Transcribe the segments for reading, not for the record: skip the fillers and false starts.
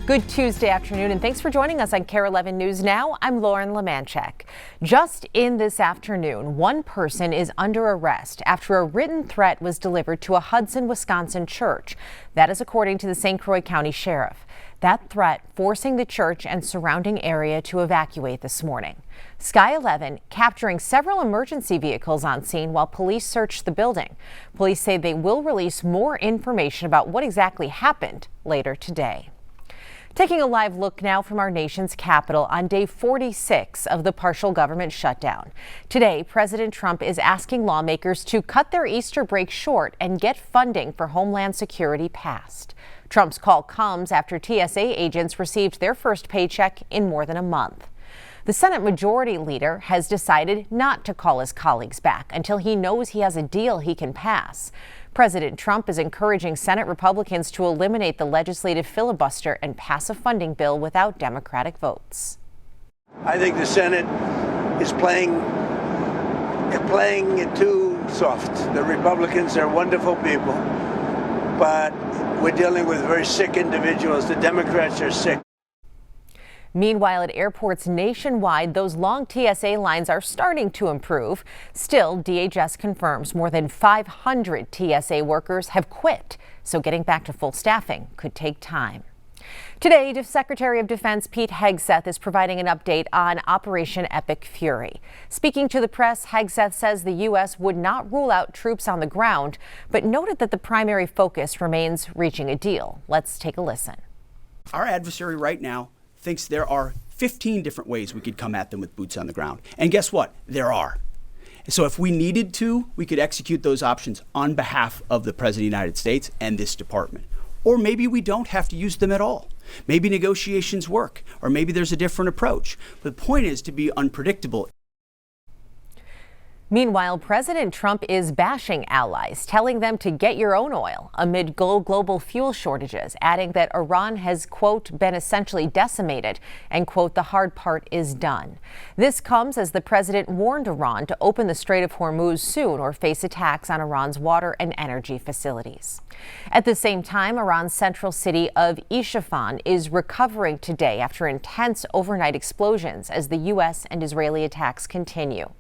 Good Tuesday afternoon, and thanks for joining us on Kare 11 News Now. I'm Lauren Lemanchek. Just in this afternoon, one person is under arrest after a written threat was delivered to a Hudson, Wisconsin church. That is according to the St. Croix County Sheriff. That threat forcing the church and surrounding area to evacuate this morning. Sky 11 capturing several emergency vehicles on scene while police searched the building. Police say they will release more information about what exactly happened later today. Taking a live look now from our nation's capital on day 46 of the partial government shutdown. Today, President Trump is asking lawmakers to cut their Easter break short and get funding for Homeland Security passed. Trump's call comes after TSA agents received their first paycheck in more than a month. The Senate Majority Leader has decided not to call his colleagues back until he knows he has a deal he can pass. President Trump is encouraging Senate Republicans to eliminate the legislative filibuster and pass a funding bill without Democratic votes. I think the Senate is playing it too soft. The Republicans are wonderful people, but we're dealing with very sick individuals. The Democrats are sick. Meanwhile, at airports nationwide, those long TSA lines are starting to improve. Still, DHS confirms more than 500 TSA workers have quit, so getting back to full staffing could take time. Today, Secretary of Defense Pete Hegseth is providing an update on Operation Epic Fury. Speaking to the press, Hegseth says the U.S. would not rule out troops on the ground, but noted that the primary focus remains reaching a deal. Let's take a listen. Our adversary right now thinks there are 15 different ways we could come at them with boots on the ground. And guess what? There are. So if we needed to, we could execute those options on behalf of the President of the United States and this department. Or maybe we don't have to use them at all. Maybe negotiations work, or maybe there's a different approach. But the point is to be unpredictable. Meanwhile, President Trump is bashing allies, telling them to get your own oil amid global fuel shortages, adding that Iran has, quote, been essentially decimated and, quote, the hard part is done. This comes as the president warned Iran to open the Strait of Hormuz soon or face attacks on Iran's water and energy facilities. At the same time, Iran's central city of Isfahan is recovering today after intense overnight explosions as the U.S. and Israeli attacks continue.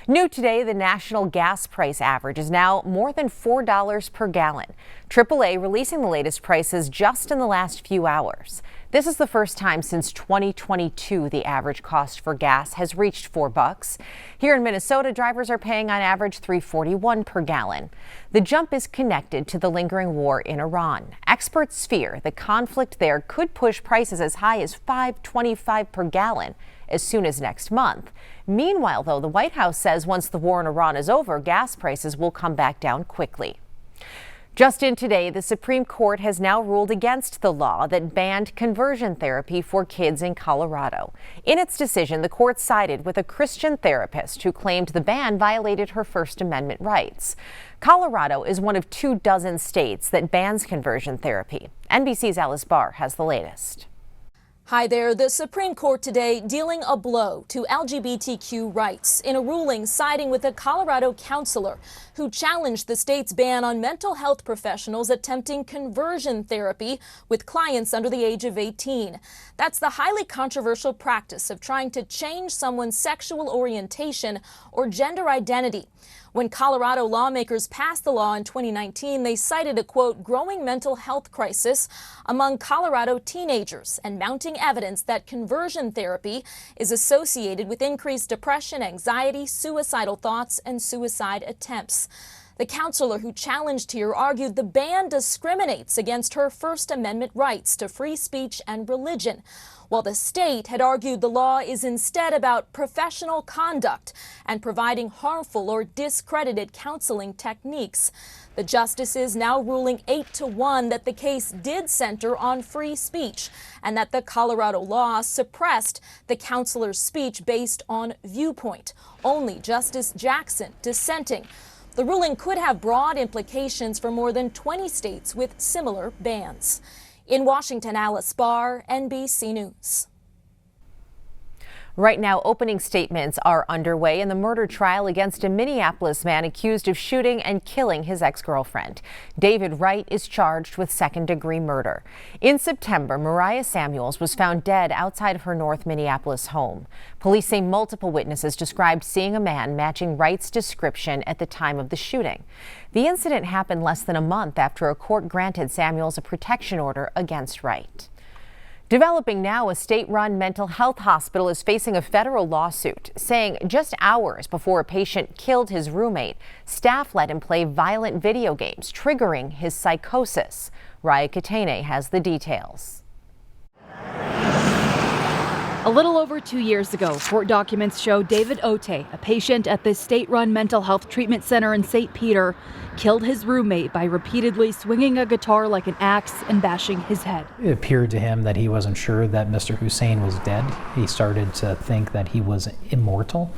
New today, the national gas price average is now more than $4 per gallon. AAA releasing the latest prices just in the last few hours. This is the first time since 2022 the average cost for gas has reached $4. Here in Minnesota, drivers are paying on average $3.41 per gallon. The jump is connected to the lingering war in Iran. Experts fear the conflict there could push prices as high as $5.25 per gallon as soon as next month. Meanwhile, though, the White House says once the war in Iran is over, gas prices will come back down quickly. Just in today, the Supreme Court has now ruled against the law that banned conversion therapy for kids in Colorado. In its decision, the court sided with a Christian therapist who claimed the ban violated her First Amendment rights. Colorado is one of 24 states that bans conversion therapy. NBC's Alice Barr has the latest. Hi there. The Supreme Court today dealing a blow to LGBTQ rights in a ruling siding with a Colorado counselor who challenged the state's ban on mental health professionals attempting conversion therapy with clients under the age of 18. That's the highly controversial practice of trying to change someone's sexual orientation or gender identity. When Colorado lawmakers passed the law in 2019, they cited a, quote, growing mental health crisis among Colorado teenagers and mounting evidence that conversion therapy is associated with increased depression, anxiety, suicidal thoughts, and suicide attempts. The counselor who challenged here argued the ban discriminates against her First Amendment rights to free speech and religion, while the state had argued the law is instead about professional conduct and providing harmful or discredited counseling techniques. The justices now ruling 8-1 that the case did center on free speech and that the Colorado law suppressed the counselor's speech based on viewpoint. Only Justice Jackson dissenting. The ruling could have broad implications for more than 20 states with similar bans. In Washington, Alice Barr, NBC News. Right now, opening statements are underway in the murder trial against a Minneapolis man accused of shooting and killing his ex-girlfriend. David Wright is charged with second-degree murder. In September, Mariah Samuels was found dead outside of her North Minneapolis home. Police say multiple witnesses described seeing a man matching Wright's description at the time of the shooting. The incident happened less than a month after a court granted Samuels a protection order against Wright. Developing now, a state-run mental health hospital is facing a federal lawsuit, saying just hours before a patient killed his roommate, staff let him play violent video games, triggering his psychosis. Raya Katene has the details. A little over 2 years ago, court documents show David Otte, a patient at the state-run mental health treatment center in St. Peter, killed his roommate by repeatedly swinging a guitar like an axe and bashing his head. It appeared to him that he wasn't sure that Mr. Hussein was dead. He started to think that he was immortal,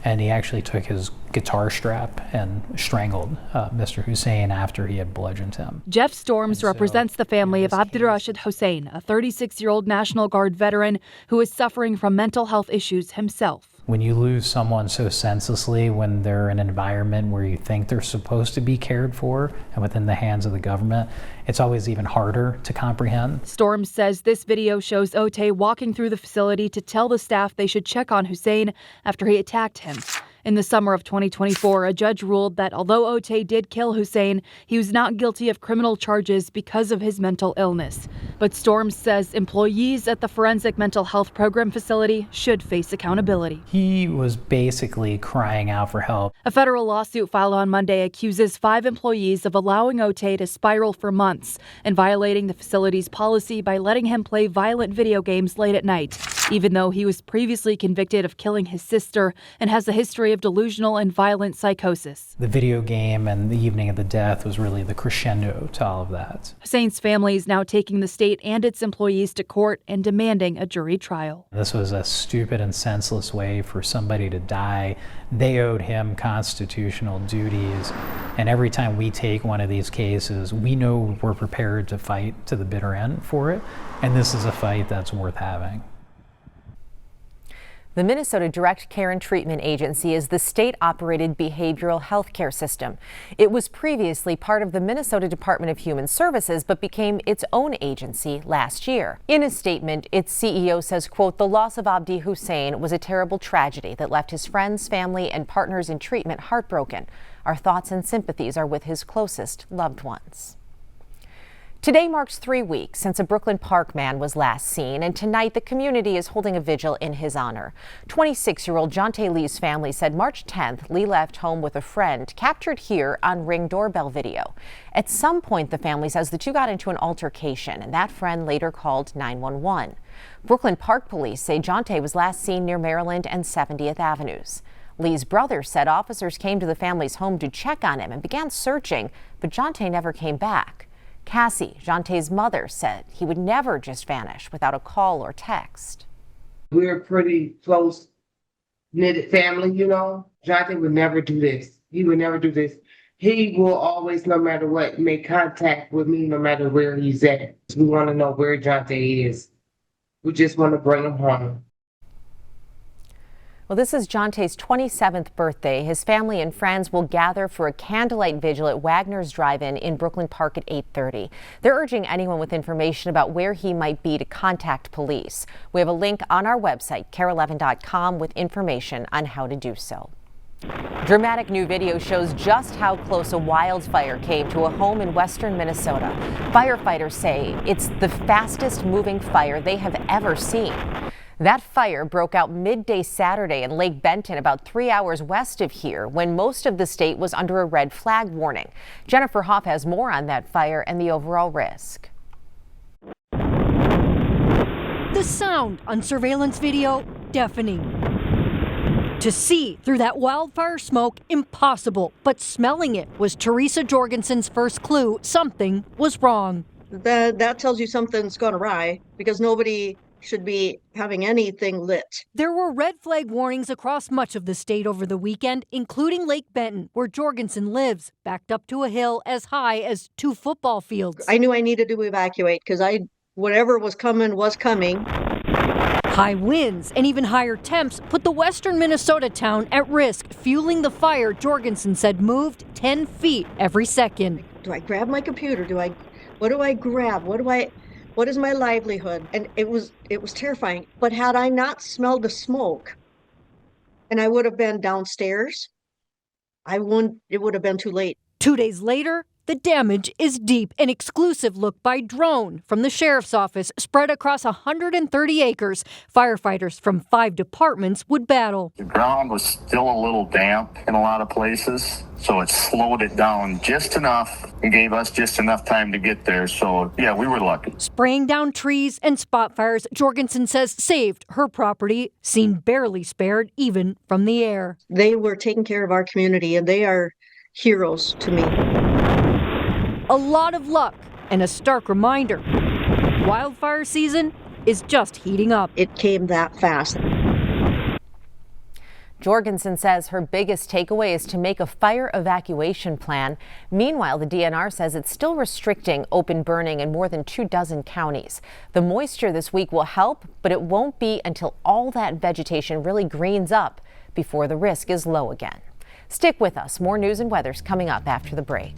and he actually took his guitar strap and strangled Mr. Hussein after he had bludgeoned him. Jeff Storms represents the family of Abdurrashid Hussein, a 36-year-old National Guard veteran who is suffering from mental health issues himself. When you lose someone so senselessly, when they're in an environment where you think they're supposed to be cared for and within the hands of the government, it's always even harder to comprehend. Storms says this video shows Otte walking through the facility to tell the staff they should check on Hussein after he attacked him. In the summer of 2024, a judge ruled that although Otte did kill Hussein, he was not guilty of criminal charges because of his mental illness. But Storms says employees at the Forensic Mental Health Program facility should face accountability. He was basically crying out for help. A federal lawsuit filed on Monday accuses 5 employees of allowing Otte to spiral for months and violating the facility's policy by letting him play violent video games late at night, even though he was previously convicted of killing his sister and has a history of delusional and violent psychosis. The video game and the evening of the death was really the crescendo to all of that. Hussein's family is now taking the state and its employees to court and demanding a jury trial. This was a stupid and senseless way for somebody to die. They owed him constitutional duties. And every time we take one of these cases, we know we're prepared to fight to the bitter end for it. And this is a fight that's worth having. The Minnesota Direct Care and Treatment Agency is the state-operated behavioral health care system. It was previously part of the Minnesota Department of Human Services, but became its own agency last year. In a statement, its CEO says, quote, "The loss of Abdi Hussein was a terrible tragedy that left his friends, family, and partners in treatment heartbroken. Our thoughts and sympathies are with his closest loved ones." Today marks 3 weeks since a Brooklyn Park man was last seen, and tonight the community is holding a vigil in his honor. 26-year-old Jonte Lee's family said March 10th, Lee left home with a friend, captured here on Ring doorbell video. At some point, the family says the two got into an altercation, and that friend later called 911. Brooklyn Park police say Jonte was last seen near Maryland and 70th Avenues. Lee's brother said officers came to the family's home to check on him and began searching, but Jonte never came back. Cassie, Jonte's mother, said he would never just vanish without a call or text. We're a pretty close-knitted family, you know. Jonte would never do this. He would never do this. He will always, no matter what, make contact with me no matter where he's at. We want to know where Jonte is. We just want to bring him home. Well, this is Jonte's 27th birthday. His family and friends will gather for a candlelight vigil at Wagner's Drive-In in Brooklyn Park at 8:30. They're urging anyone with information about where he might be to contact police. We have a link on our website, kare11.com, with information on how to do so. Dramatic new video shows just how close a wildfire came to a home in western Minnesota. Firefighters say it's the fastest moving fire they have ever seen. That fire broke out midday Saturday in Lake Benton, about 3 hours west of here, when most of the state was under a red flag warning. Jennifer Hoff has more on that fire and the overall risk. The sound on surveillance video, deafening. To see through that wildfire smoke, impossible, but smelling it was Teresa Jorgensen's first clue something was wrong. That tells you something's gone awry, because nobody should be having anything lit. There were red flag warnings across much of the state over the weekend, including Lake Benton, where Jorgensen lives, backed up to a hill as high as 2 football fields. I knew I needed to evacuate because whatever was coming was coming. High winds and even higher temps put the western Minnesota town at risk, fueling the fire Jorgensen said moved 10 feet every second. Do I grab my computer? What do I grab? What is my livelihood? And it was terrifying. But had I not smelled the smoke and I would have been downstairs, it would have been too late. 2 days later, the damage is deep. An exclusive look by drone from the sheriff's office spread across 130 acres. Firefighters from 5 departments would battle. The ground was still a little damp in a lot of places, so it slowed it down just enough and gave us just enough time to get there. So, yeah, we were lucky. Spraying down trees and spot fires, Jorgensen says saved her property, seen barely spared even from the air. They were taking care of our community, and they are heroes to me. A lot of luck and a stark reminder. Wildfire season is just heating up. It came that fast. Jorgensen says her biggest takeaway is to make a fire evacuation plan. Meanwhile, the DNR says it's still restricting open burning in more than 24 counties. The moisture this week will help, but it won't be until all that vegetation really greens up before the risk is low again. Stick with us. More news and weather's coming up after the break.